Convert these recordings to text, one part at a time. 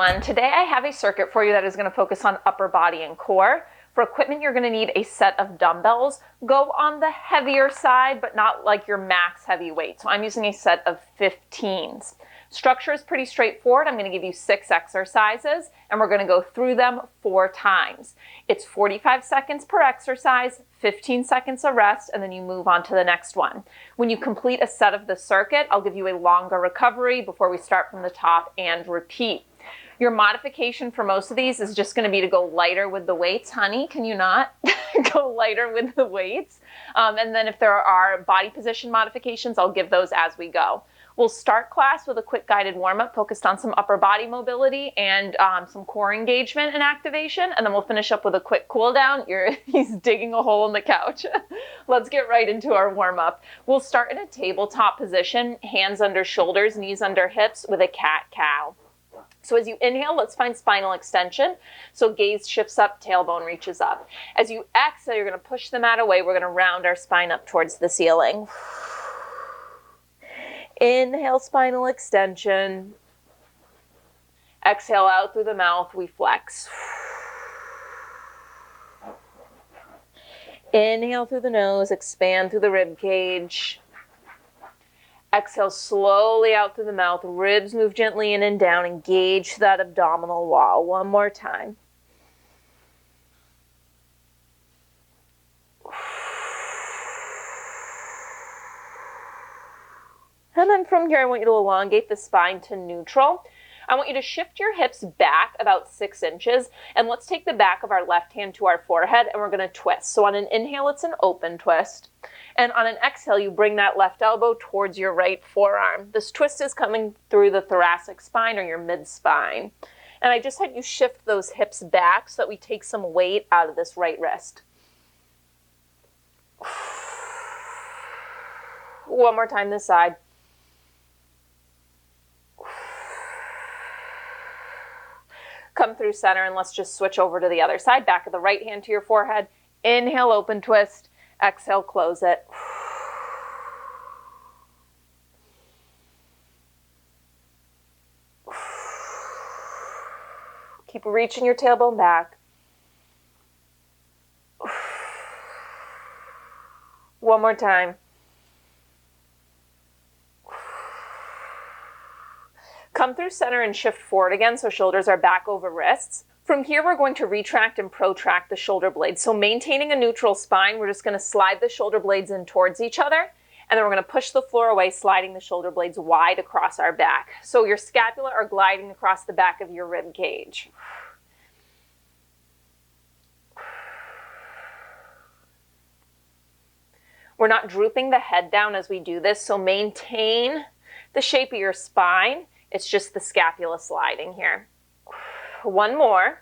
everyone. Today I have a circuit for you that is going to focus on upper body and core. For equipment, you're going to need a set of dumbbells. Go on the heavier side, but not like your max heavy weight. So I'm using a set of 15s. Structure is pretty straightforward. I'm going to give you 6 exercises, and we're going to go through them 4 times. It's 45 seconds per exercise, 15 seconds of rest, and then you move on to the next one. When you complete a set of the circuit, I'll give you a longer recovery before we start from the top and repeat. Your modification for most of these is just going to be to go lighter with the weights. Honey, can you not go lighter with the weights? And then if there are body position modifications, I'll give those as we go. We'll start class with a quick guided warm-up focused on some upper body mobility and some core engagement and activation, and then we'll finish up with a quick cool down. He's digging a hole in the couch. Let's get right into our warm-up. We'll start in a tabletop position, hands under shoulders, knees under hips with a cat-cow. So as you inhale, let's find spinal extension. So gaze shifts up, tailbone reaches up. As you exhale, you're going to push the mat away. We're going to round our spine up towards the ceiling. Inhale, spinal extension. Exhale out through the mouth, we flex. Inhale through the nose, expand through the rib cage. Exhale slowly out through the mouth, ribs move gently in and down, engage that abdominal wall. One more time. And then from here, I want you to elongate the spine to neutral. I want you to shift your hips back about 6 inches, and let's take the back of our left hand to our forehead, and we're going to twist. So on an inhale, it's an open twist. And on an exhale, you bring that left elbow towards your right forearm. This twist is coming through the thoracic spine or your mid-spine. And I just had you shift those hips back so that we take some weight out of this right wrist. One more time this side. Come through center, and let's just switch over to the other side. Back of the right hand to your forehead. Inhale, open twist. Exhale, close it. Keep reaching your tailbone back. One more time. Come through center and shift forward again so shoulders are back over wrists. From here, we're going to retract and protract the shoulder blades. So maintaining a neutral spine, we're just going to slide the shoulder blades in towards each other, and then we're going to push the floor away, sliding the shoulder blades wide across our back. So your scapula are gliding across the back of your rib cage. We're not drooping the head down as we do this, so maintain the shape of your spine. It's just the scapula sliding here. One more.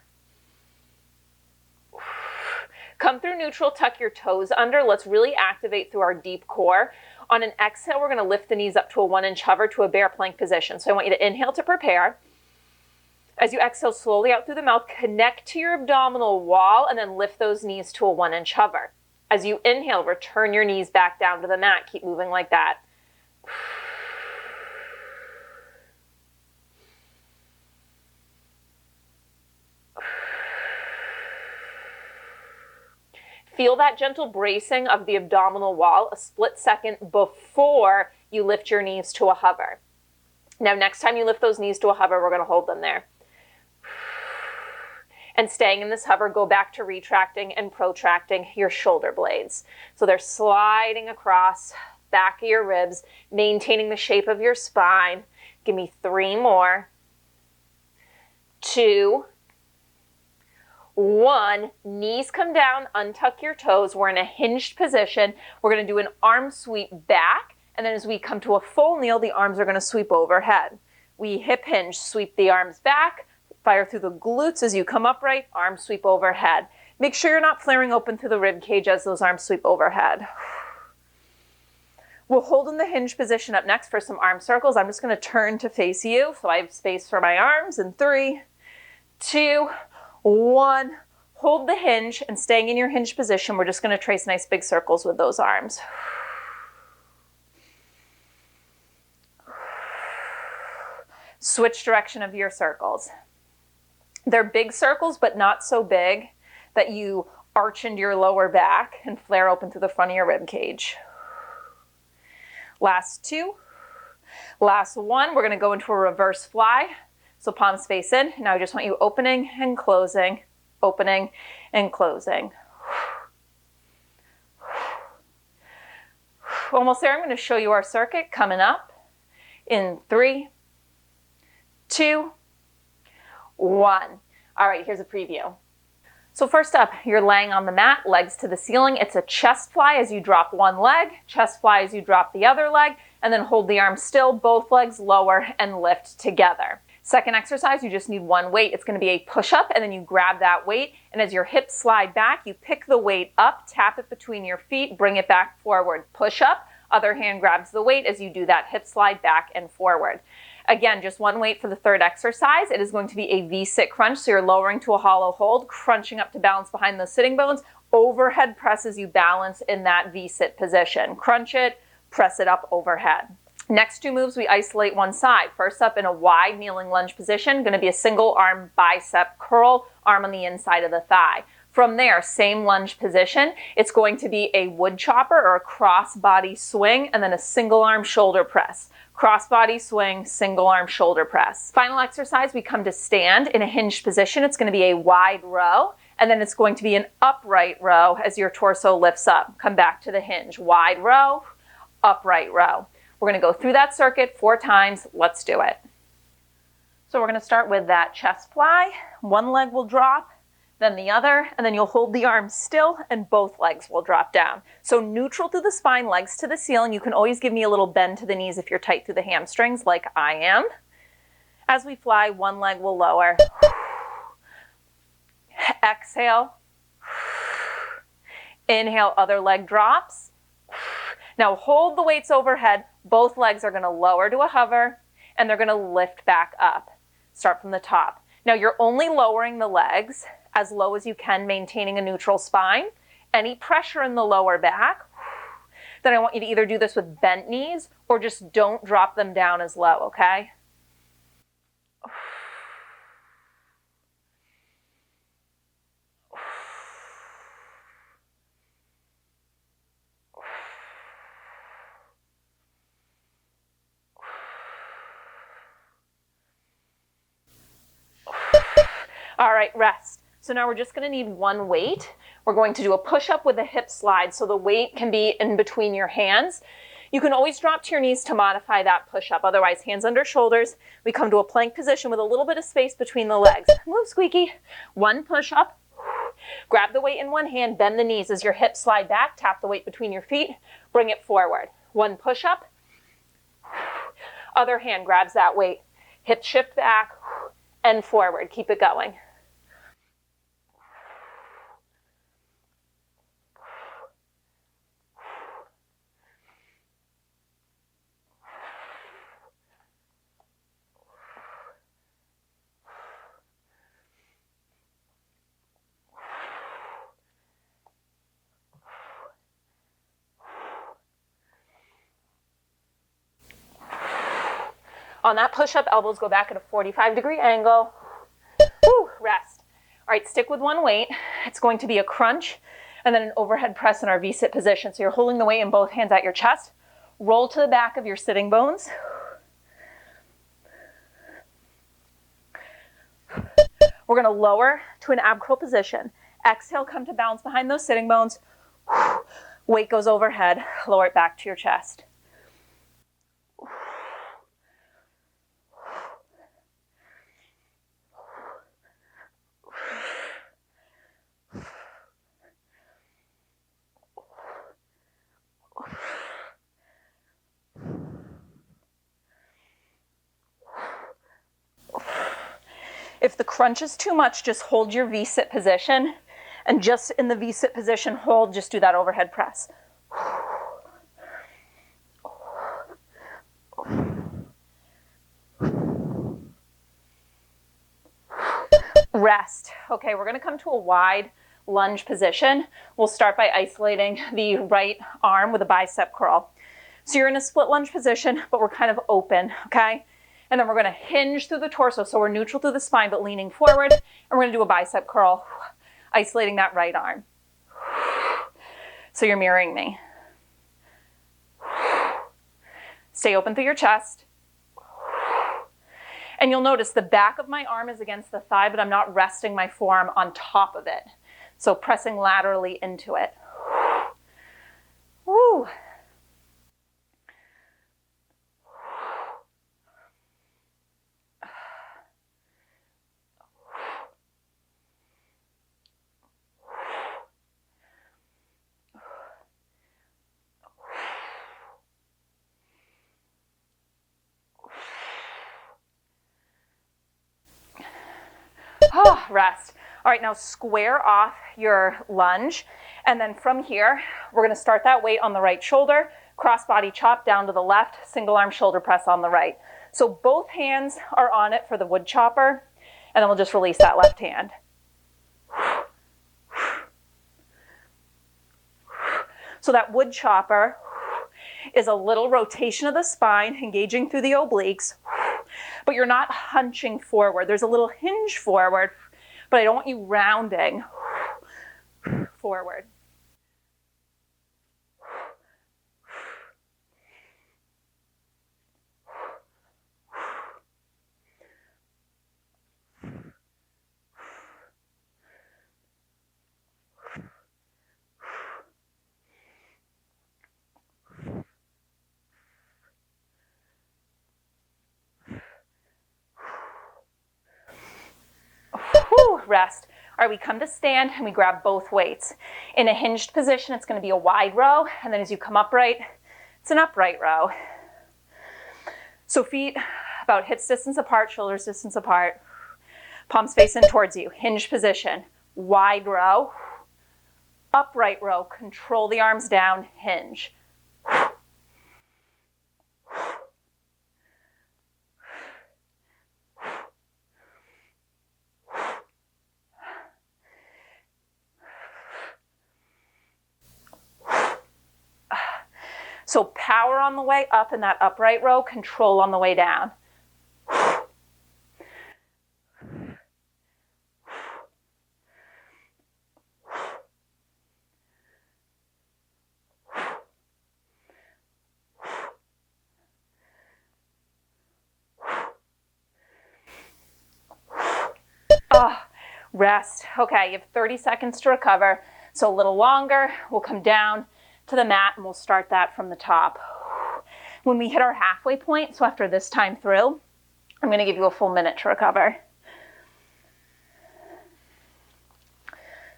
Come through neutral, tuck your toes under. Let's really activate through our deep core. On an exhale, we're going to lift the knees up to a 1-inch hover to a bear plank position. So I want you to inhale to prepare. As you exhale slowly out through the mouth, connect to your abdominal wall and then lift those knees to a 1-inch hover. As you inhale, return your knees back down to the mat. Keep moving like that. Feel that gentle bracing of the abdominal wall a split second before you lift your knees to a hover. Now, next time you lift those knees to a hover, we're going to hold them there. And staying in this hover, go back to retracting and protracting your shoulder blades. So they're sliding across back of your ribs, maintaining the shape of your spine. Give me 3 more. 2, 1, knees come down, untuck your toes. We're in a hinged position. We're going to do an arm sweep back, and then as we come to a full kneel, the arms are going to sweep overhead. We hip hinge, sweep the arms back, fire through the glutes as you come upright, arm sweep overhead. Make sure you're not flaring open through the rib cage as those arms sweep overhead. We'll hold in the hinge position up next for some arm circles. I'm just going to turn to face you so I have space for my arms in 3, 2, 1, hold the hinge, and staying in your hinge position, we're just going to trace nice big circles with those arms. Switch direction of your circles. They're big circles, but not so big that you arch into your lower back and flare open through the front of your rib cage. Last two. Last one, we're going to go into a reverse fly. So palms face in. Now I just want you opening and closing, opening and closing. Almost there. I'm going to show you our circuit coming up in 3, 2, 1. All right, here's a preview. So first up, you're laying on the mat, legs to the ceiling. It's a chest fly as you drop one leg, chest fly as you drop the other leg, and then hold the arms still, both legs lower and lift together. Second exercise, you just need one weight. It's going to be a push-up, and then you grab that weight, and as your hips slide back, you pick the weight up, tap it between your feet, bring it back forward. Push up, other hand grabs the weight as you do that hip slide back and forward. Again, just one weight for the third exercise. It is going to be a V-sit crunch, so you're lowering to a hollow hold, crunching up to balance behind those sitting bones. Overhead press as you balance in that V-sit position. Crunch it, press it up overhead. Next two moves, we isolate one side. First up, in a wide kneeling lunge position, going to be a single arm bicep curl, arm on the inside of the thigh. From there, same lunge position, it's going to be a woodchopper or a cross body swing, and then a single arm shoulder press. Cross body swing, single arm shoulder press. Final exercise, we come to stand in a hinged position. It's going to be a wide row, and then it's going to be an upright row as your torso lifts up. Come back to the hinge. Wide row, upright row. We're going to go through that circuit 4 times. Let's do it. So we're going to start with that chest fly. One leg will drop, then the other, and then you'll hold the arms still and both legs will drop down. So neutral through the spine, legs to the ceiling. You can always give me a little bend to the knees if you're tight through the hamstrings like I am. As we fly, one leg will lower. Exhale. Inhale, other leg drops. Now hold the weights overhead. Both legs are going to lower to a hover and they're going to lift back up. Start from the top. Now you're only lowering the legs as low as you can, maintaining a neutral spine. Any pressure in the lower back, then I want you to either do this with bent knees or just don't drop them down as low, okay? All right, rest. So now we're just going to need one weight. We're going to do a push-up with a hip slide, so the weight can be in between your hands. You can always drop to your knees to modify that push-up. Otherwise, hands under shoulders. We come to a plank position with a little bit of space between the legs. Move, squeaky. One push-up. Grab the weight in one hand, bend the knees as your hips slide back. Tap the weight between your feet. Bring it forward. One push-up. Other hand grabs that weight. Hip shift back and forward. Keep it going. On that push-up, elbows go back at a 45-degree angle. Woo, rest. All right, stick with one weight. It's going to be a crunch and then an overhead press in our V-sit position. So you're holding the weight in both hands at your chest. Roll to the back of your sitting bones. We're going to lower to an ab curl position. Exhale, come to balance behind those sitting bones. Weight goes overhead. Lower it back to your chest. If the crunch is too much, just hold your V-sit position, and just in the V-sit position, hold, just do that overhead press. Rest. Okay, we're going to come to a wide lunge position. We'll start by isolating the right arm with a bicep curl. So you're in a split lunge position, but we're kind of open, okay? And then we're going to hinge through the torso. So we're neutral through the spine, but leaning forward. And we're going to do a bicep curl, isolating that right arm. So you're mirroring me. Stay open through your chest. And you'll notice the back of my arm is against the thigh, but I'm not resting my forearm on top of it. So pressing laterally into it. Woo. Oh, rest. All right, now square off your lunge. And then from here, we're going to start that weight on the right shoulder, cross body chop down to the left, single arm shoulder press on the right. So both hands are on it for the Woodchopper, and then we'll just release that left hand. So that Woodchopper is a little rotation of the spine, engaging through the obliques, but you're not hunching forward. There's a little hinge forward, but I don't want you rounding forward. Rest. All right, we come to stand and we grab both weights. In a hinged position, it's going to be a wide row, and then as you come upright, it's an upright row. So feet about hips distance apart, shoulders distance apart, palms facing towards you. Hinged position, wide row, upright row, control the arms down, hinge. So power on the way up in that upright row, control on the way down. Rest. Okay, you have 30 seconds to recover. So a little longer, we'll come down to the mat and we'll start that from the top. When we hit our halfway point, so after this time through, I'm going to give you a full minute to recover.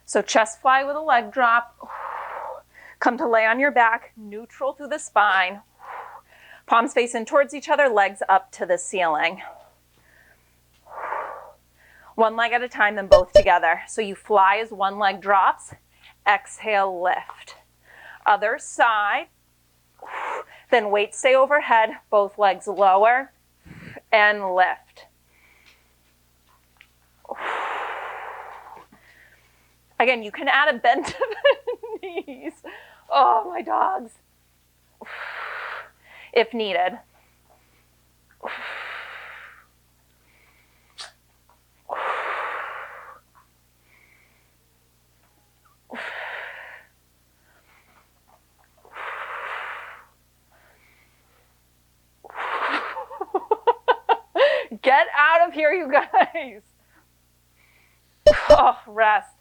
So chest fly with a leg drop. Come to lay on your back, neutral through the spine. Palms facing towards each other, legs up to the ceiling. One leg at a time, then both together. So you fly as one leg drops. Exhale, lift. Other side. Then weight stay overhead, both legs lower, and lift. Again, you can add a bend to the knees. Oh, my dogs. If needed. Get out of here, you guys. Oh, rest.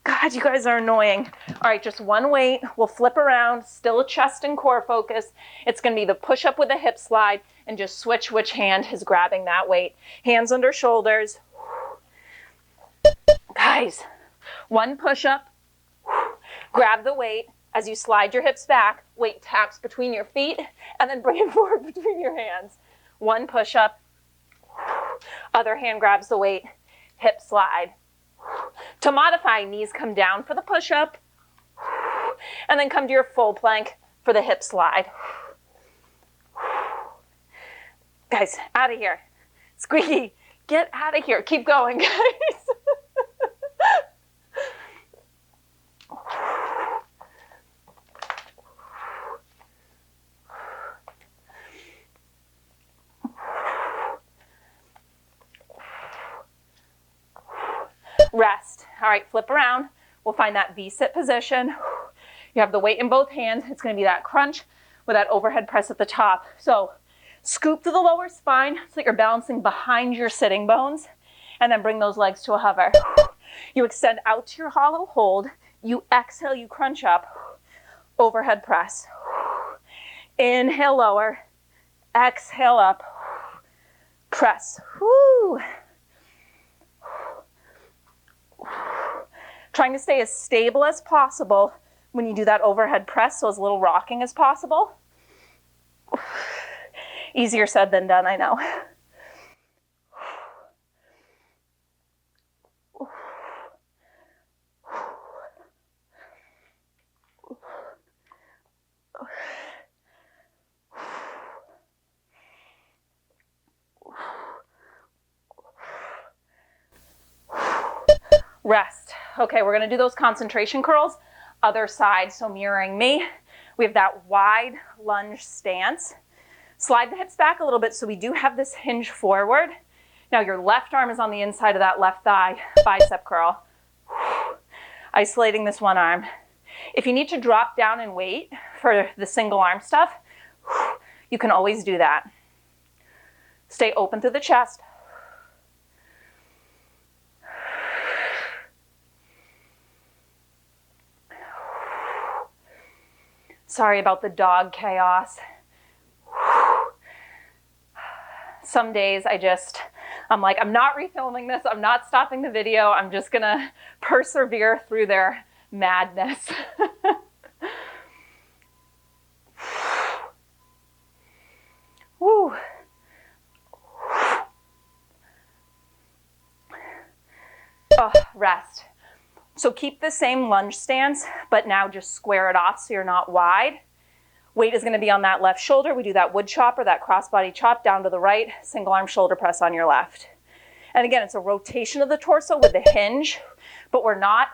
God, you guys are annoying. All right, just one weight. We'll flip around, still a chest and core focus. It's going to be the push-up with a hip slide, and just switch which hand is grabbing that weight. Hands under shoulders. Guys, one push-up. Grab the weight. As you slide your hips back, weight taps between your feet, and then bring it forward between your hands. One push-up. Other hand grabs the weight, hip slide. To modify, knees come down for the push-up, and then come to your full plank for the hip slide. Guys, out of here. Squeaky, get out of here. Keep going, guys. Rest. All right, flip around. We'll find that V-sit position. You have the weight in both hands. It's going to be that crunch with that overhead press at the top. So scoop to the lower spine so that you're balancing behind your sitting bones, and then bring those legs to a hover. You extend out to your hollow hold. You exhale, you crunch up, overhead press. Inhale, lower. Exhale, up. Press. Woo. Trying to stay as stable as possible when you do that overhead press, so as little rocking as possible. Easier said than done, I know. Rest. Okay, we're gonna do those concentration curls. Other side, so mirroring me. We have that wide lunge stance. Slide the hips back a little bit so we do have this hinge forward. Now your left arm is on the inside of that left thigh, bicep curl. Isolating this one arm. If you need to drop down and wait for the single arm stuff, you can always do that. Stay open through the chest. Sorry about the dog chaos. Some days I'm like, I'm not refilming this. I'm not stopping the video. I'm just gonna persevere through their madness. Woo. Oh, rest. So keep the same lunge stance, but now just square it off so you're not wide. Weight is going to be on that left shoulder. We do that Woodchopper, that crossbody chop down to the right, single arm shoulder press on your left. And again, it's a rotation of the torso with the hinge, but we're not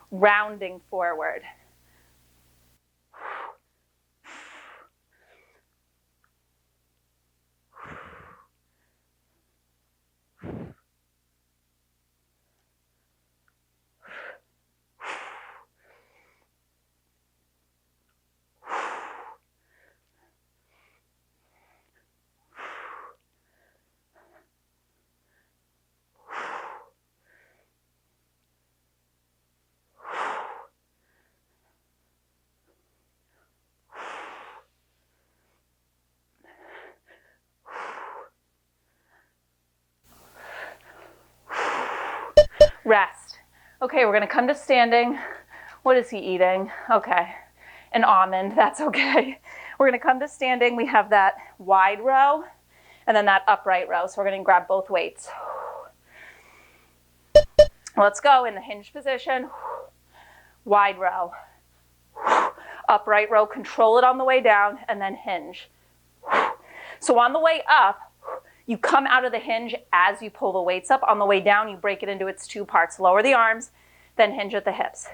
rounding forward. Rest. Okay, we're gonna come to standing. What is he eating? Okay, an almond, that's okay. We're gonna come to standing. We have that wide row and then that upright row. So we're gonna grab both weights. Let's go in the hinge position. Wide row. Upright row, control it on the way down and then hinge. So on the way up, you come out of the hinge as you pull the weights up. On the way down, you break it into its two parts. Lower the arms, then hinge at the hips.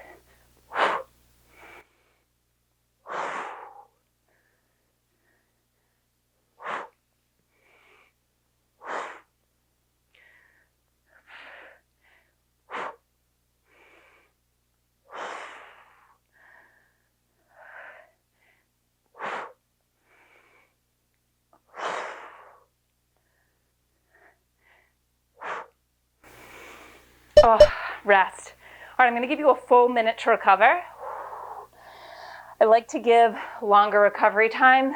Oh, rest. All right, I'm going to give you a full minute to recover. I like to give longer recovery time,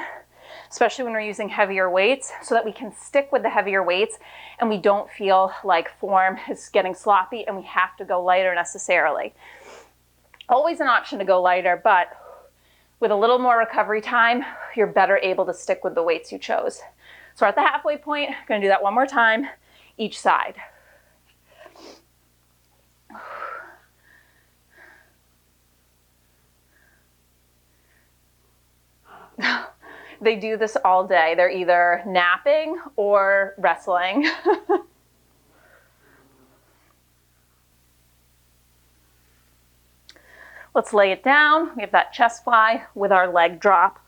especially when we're using heavier weights, so that we can stick with the heavier weights and we don't feel like form is getting sloppy and we have to go lighter necessarily. Always an option to go lighter, but with a little more recovery time, you're better able to stick with the weights you chose. So we're at the halfway point. I'm going to do that one more time, each side. They do this all day. They're either napping or wrestling. Let's lay it down. We have that chest fly with our leg drop.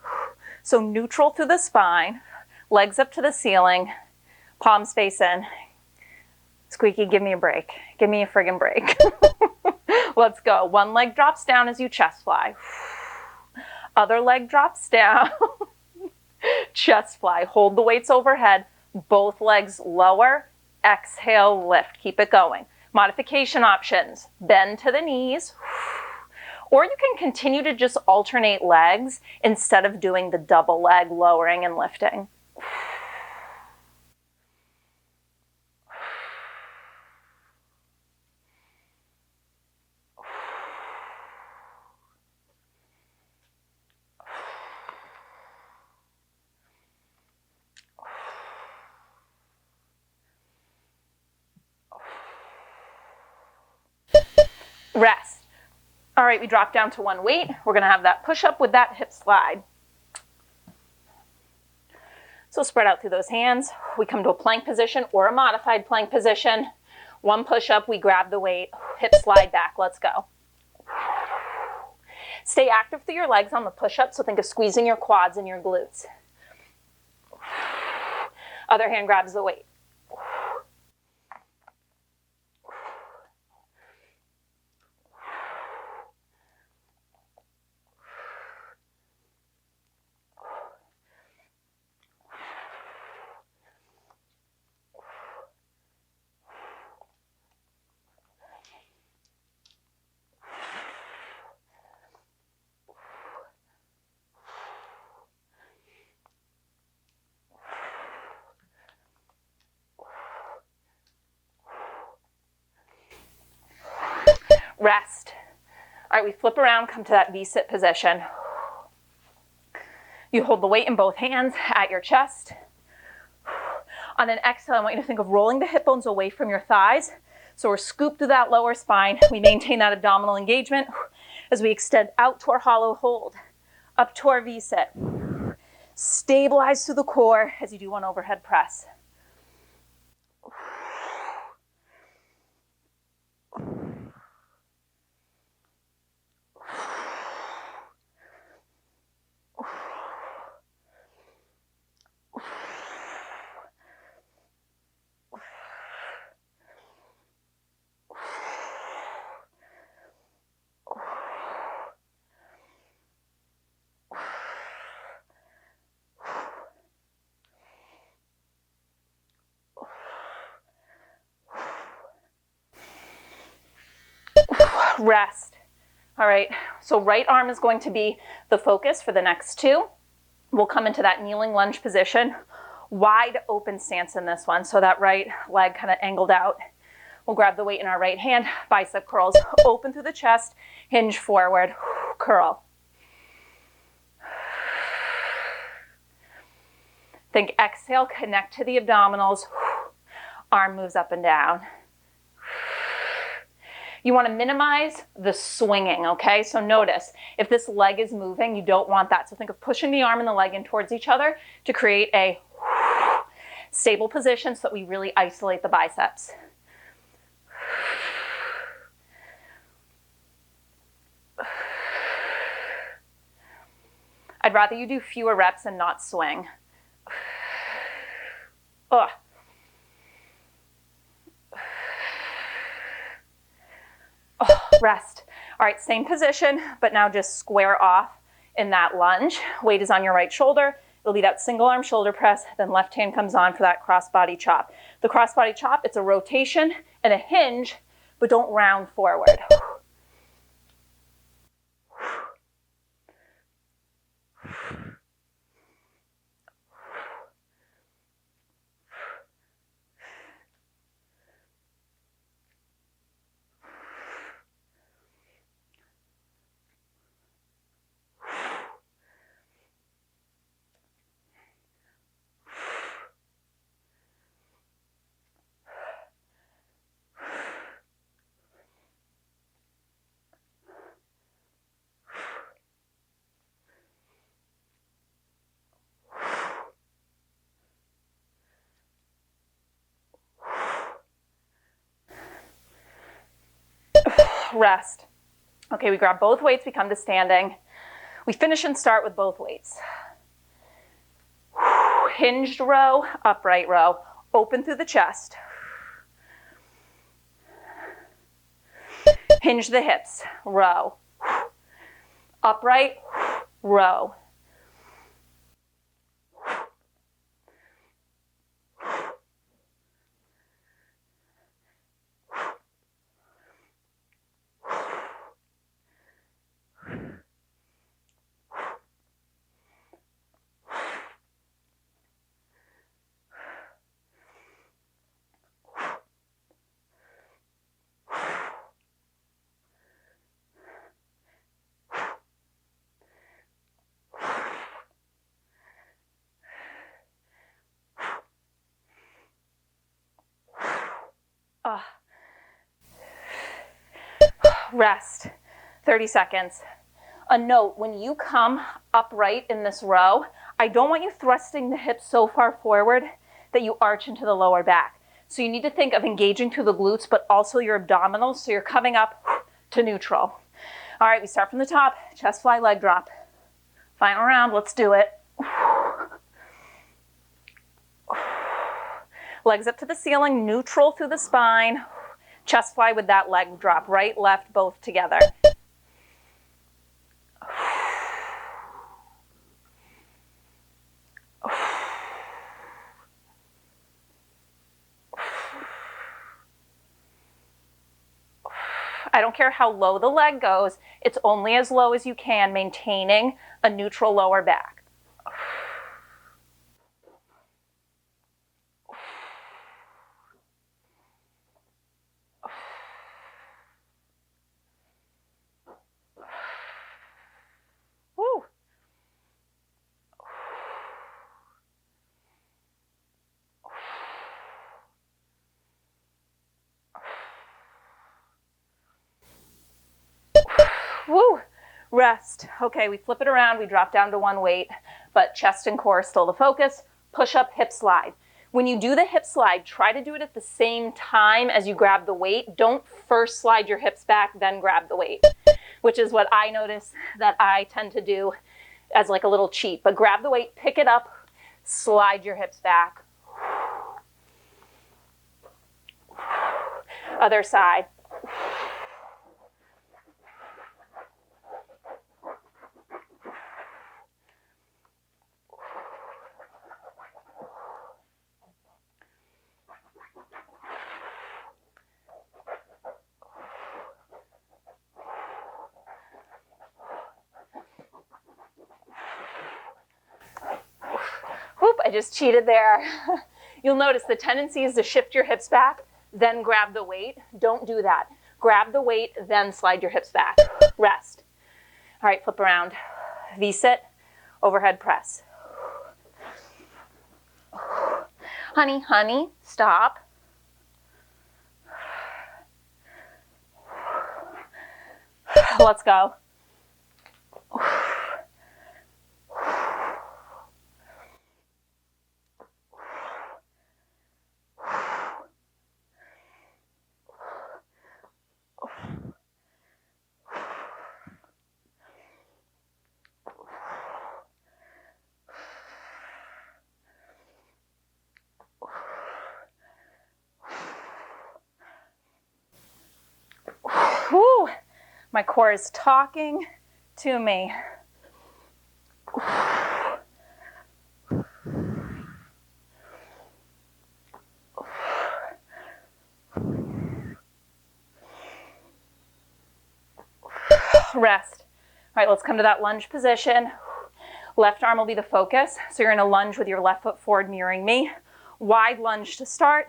So neutral through the spine, legs up to the ceiling, palms face in. Squeaky, give me a break. Give me a friggin' break. Let's go. One leg drops down as you chest fly. Other leg drops down. Chest fly. Hold the weights overhead. Both legs lower. Exhale, lift. Keep it going. Modification options. Bend to the knees. Or you can continue to just alternate legs instead of doing the double leg lowering and lifting. Rest. All right, we drop down to one weight. We're going to have that push up with that hip slide. So spread out through those hands. We come to a plank position or a modified plank position. One push up, we grab the weight, hip slide back. Let's go. Stay active through your legs on the push up. So think of squeezing your quads and your glutes. Other hand grabs the weight. Rest. All right, we flip around, come to that V-sit position. You hold the weight in both hands at your chest. On an exhale, I want you to think of rolling the hip bones away from your thighs. So we're scooped through that lower spine. We maintain that abdominal engagement as we extend out to our hollow hold, up to our V-sit. Stabilize through the core as you do one overhead press. Rest. All right, so right arm is going to be the focus for the next two. We'll come into that kneeling lunge position. Wide open stance in this one, so that right leg kind of angled out. We'll grab the weight in our right hand, bicep curls, open through the chest, hinge forward, curl. Think exhale, connect to the abdominals, arm moves up and down. You want to minimize the swinging, okay? So notice, if this leg is moving, you don't want that. So think of pushing the arm and the leg in towards each other to create a stable position so that we really isolate the biceps. I'd rather you do fewer reps and not swing. Ugh. Oh, rest. All right, same position, but now just square off in that lunge. Weight is on your right shoulder. It'll be that single arm shoulder press, then left hand comes on for that crossbody chop. The crossbody chop, it's a rotation and a hinge, but don't round forward. Rest. Okay, we grab both weights, we come to standing. We finish and start with both weights. Hinged row, upright row, open through the chest. Hinge the hips, row. Upright, row. Rest, 30 seconds. A note, when you come upright in this row, I don't want you thrusting the hips so far forward that you arch into the lower back. So you need to think of engaging through the glutes, but also your abdominals, so you're coming up to neutral. All right, we start from the top, chest fly, leg drop. Final round, let's do it. Legs up to the ceiling, neutral through the spine. Chest fly with that leg drop, right, left, both together. I don't care how low the leg goes, it's only as low as you can, maintaining a neutral lower back. Woo. Woo, rest. Okay, we flip it around, we drop down to one weight, but chest and core still the focus. Push up, hip slide. When you do the hip slide, try to do it at the same time as you grab the weight. Don't first slide your hips back, then grab the weight, which is what I notice that I tend to do as like a little cheat. But grab the weight, pick it up, slide your hips back. Other side. Whoop, I just cheated there. You'll notice the tendency is to shift your hips back, then grab the weight. Don't do that. Grab the weight, then slide your hips back. Rest. All right, flip around. V-sit, overhead press. Honey, stop. Let's go. Whew. My core is talking to me. Rest. All right, let's come to that lunge position. Left arm will be the focus. So you're in a lunge with your left foot forward mirroring me. Wide lunge to start.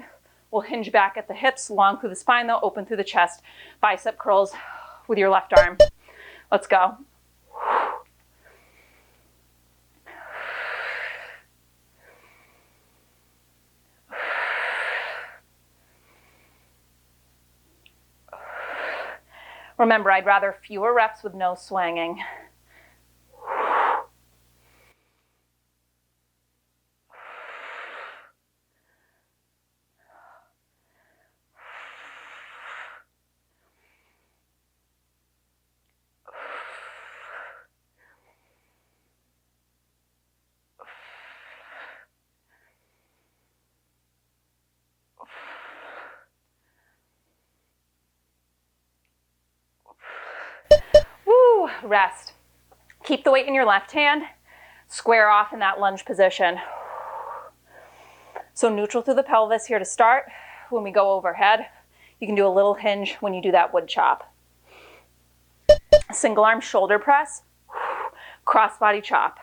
We'll hinge back at the hips, long through the spine though, open through the chest. Bicep curls with your left arm. Let's go. Remember, I'd rather fewer reps with no swinging. Rest. Keep the weight in your left hand. Square off in that lunge position. So neutral through the pelvis here to start. When we go overhead, you can do a little hinge when you do that wood chop. Single arm shoulder press, cross body chop.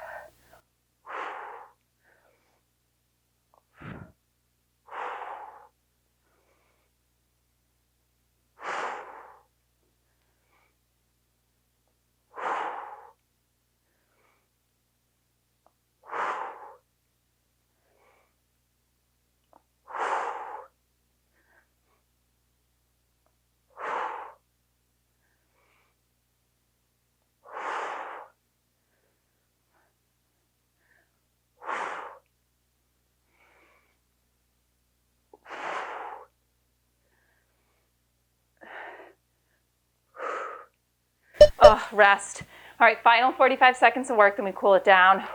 Oh, rest. All right, final 45 seconds of work, then we cool it down.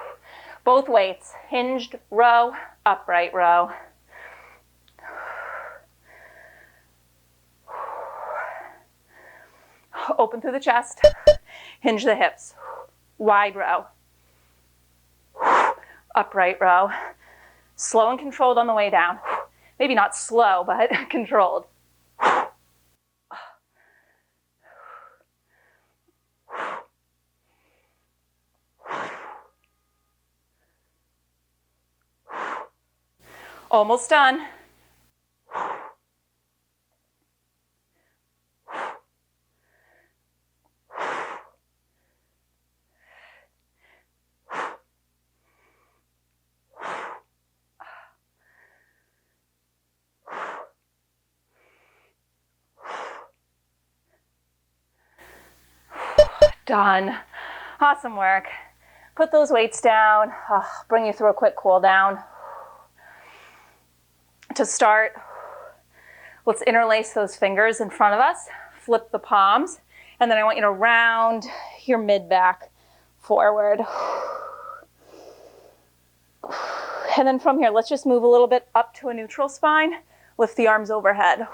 Both weights, hinged row, upright row. Open through the chest, hinge the hips. Wide row. Upright row. Slow and controlled on the way down. Maybe not slow, but controlled. Almost done. Done. Awesome work. Put those weights down. Bring you through a quick cool down. To start, let's interlace those fingers in front of us, flip the palms, and then I want you to round your mid-back forward. And then from here, let's just move a little bit up to a neutral spine, lift the arms overhead.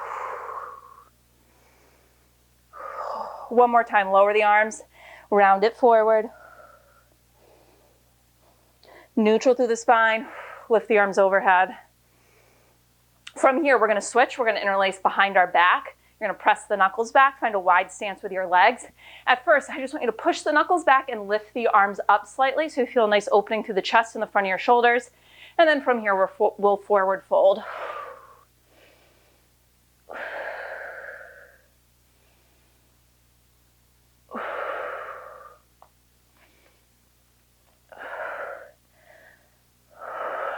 One more time, lower the arms, round it forward. Neutral through the spine, lift the arms overhead. From here, we're going to switch. We're going to interlace behind our back. You're going to press the knuckles back, find a wide stance with your legs. At first, I just want you to push the knuckles back and lift the arms up slightly so you feel a nice opening through the chest and the front of your shoulders. And then from here, we'll forward fold.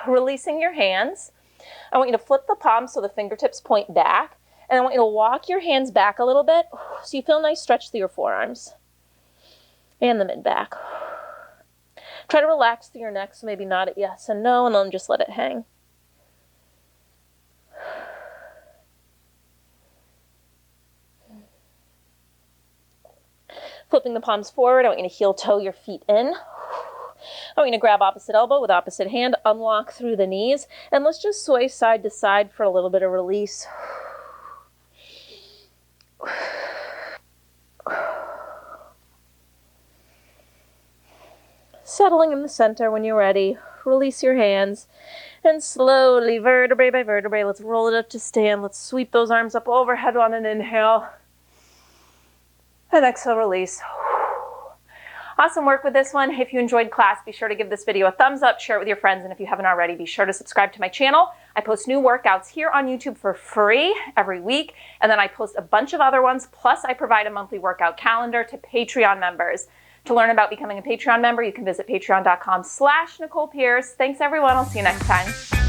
Releasing your hands. I want you to flip the palms so the fingertips point back. And I want you to walk your hands back a little bit so you feel a nice stretch through your forearms and the mid-back. Try to relax through your neck, so maybe nod at yes and no, and then just let it hang. Flipping the palms forward, I want you to heel toe your feet in. I want you to grab opposite elbow with opposite hand, unlock through the knees, and let's just sway side to side for a little bit of release. Settling in the center when you're ready. Release your hands, and slowly, vertebrae by vertebrae, let's roll it up to stand. Let's sweep those arms up overhead on an inhale, and exhale, release. Awesome work with this one. If you enjoyed class, be sure to give this video a thumbs up, share it with your friends, and if you haven't already, be sure to subscribe to my channel. I post new workouts here on YouTube for free every week, and then I post a bunch of other ones, plus I provide a monthly workout calendar to Patreon members. To learn about becoming a Patreon member, you can visit patreon.com/Nicole Pierce. Thanks everyone, I'll see you next time.